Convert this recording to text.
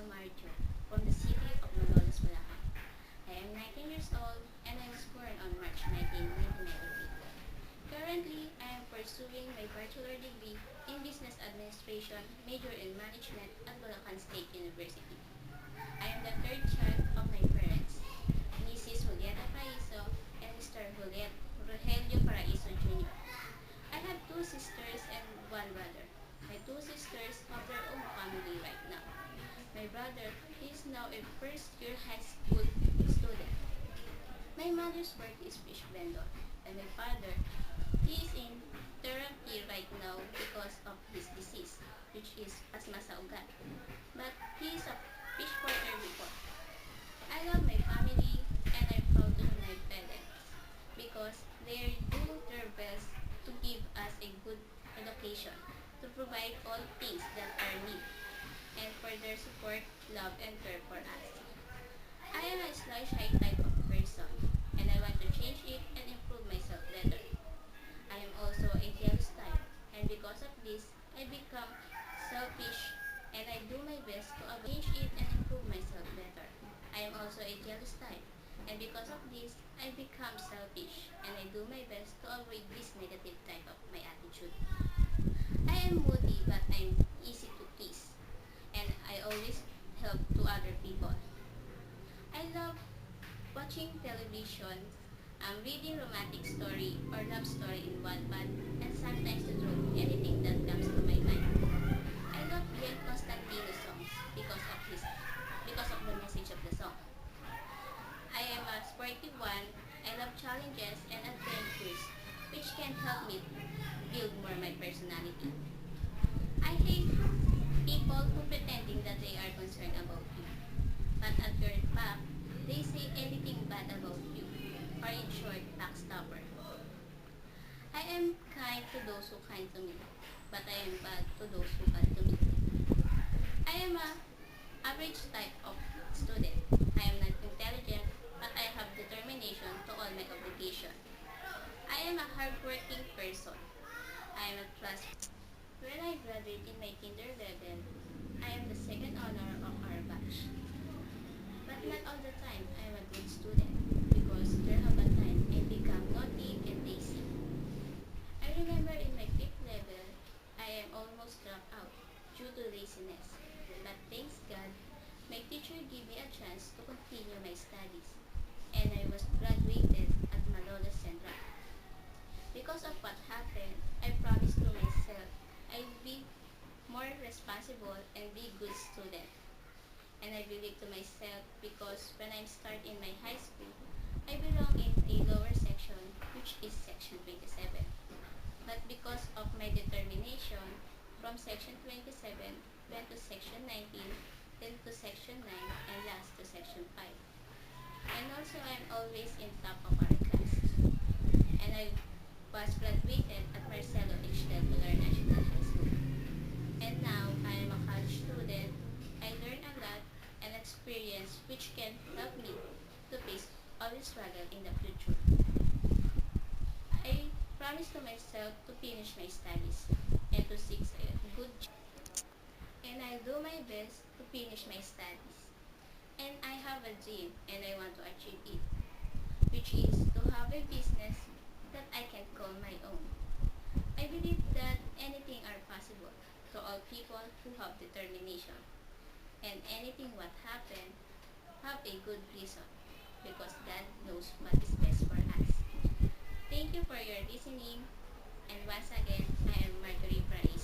Marjo from the city of Malolos, Bulacan. I am 19 years old and I was born on March 19, 1993. Currently, I am pursuing my bachelor degree in business administration, major in management at Bulacan State University. I am the third child of my parents, Mrs. Julieta Paraiso and Mr. Rogelio Paraiso Jr. I have two sisters and one brother. My two sisters have their own family right now. My brother is now a first year high school student. My mother's work is fish vendor and my father he is in therapy right now because of his disease, which is asma sa ugat. But he is a fish porter before. I love my family and I'm proud to my parents because they do their best to give us a good education, to provide all things that are need, and for their support, love, and care for us. I am a shy type of person, and I want to change it and improve myself better. I am also a jealous type, and because of this, I become selfish, and I do my best to change it and improve myself better. I am also a jealous type, and because of this, I become selfish, and I do my best to avoid this negative type of my attitude. I am moody, but I'm easy to please, and I always help to other people. I love watching television, reading romantic story or love story in Wattpad, and sometimes to draw anything that comes to my mind. I love Biel Constantino songs because of the message of the song. I am a sporty one. I love challenges and adventures, which can help me build more my personality. I hate people who pretending that they are concerned about you, but at your back, they say anything bad about you, or in short, backstabber. I am kind to those who kind to me, but I am bad to those who bad to me. I am a average type of student. I am not intelligent, but I have determination to all my obligation. I am a hardworking person. I am a class. When I graduate in my kindergarten, I am the second honor of our batch. But not all the time I am a good student because there have a time I become naughty and lazy. I remember in my fifth level, I am almost dropped out due to laziness. But thanks God, my teacher gave me a chance to continue my studies and I was graduated at Malolos Central. Because of what happened, I promised to myself I'd be more responsible and be good student. And I believe to myself because when I start in my high school, I belong in a lower section, which is section 27. But because of my determination, from section 27 went to section 19, then to section 9, and last to section 5. And also I'm always in top of our class. And I was graduated at Marcelo H. Del Pilar National High School. And now I am a college student. I learn a lot and experience which can help me to face all the struggle in the future. I promise to myself to finish my studies and to seek a good job. And I'll do my best to finish my studies. And I have a dream and I want to achieve it, which is to have a business that I can call my own. I believe that anything are possible to all people who have determination. And anything what happen, have a good reason because God knows what is best for us. Thank you for your listening and once again, I am Marjorie Price.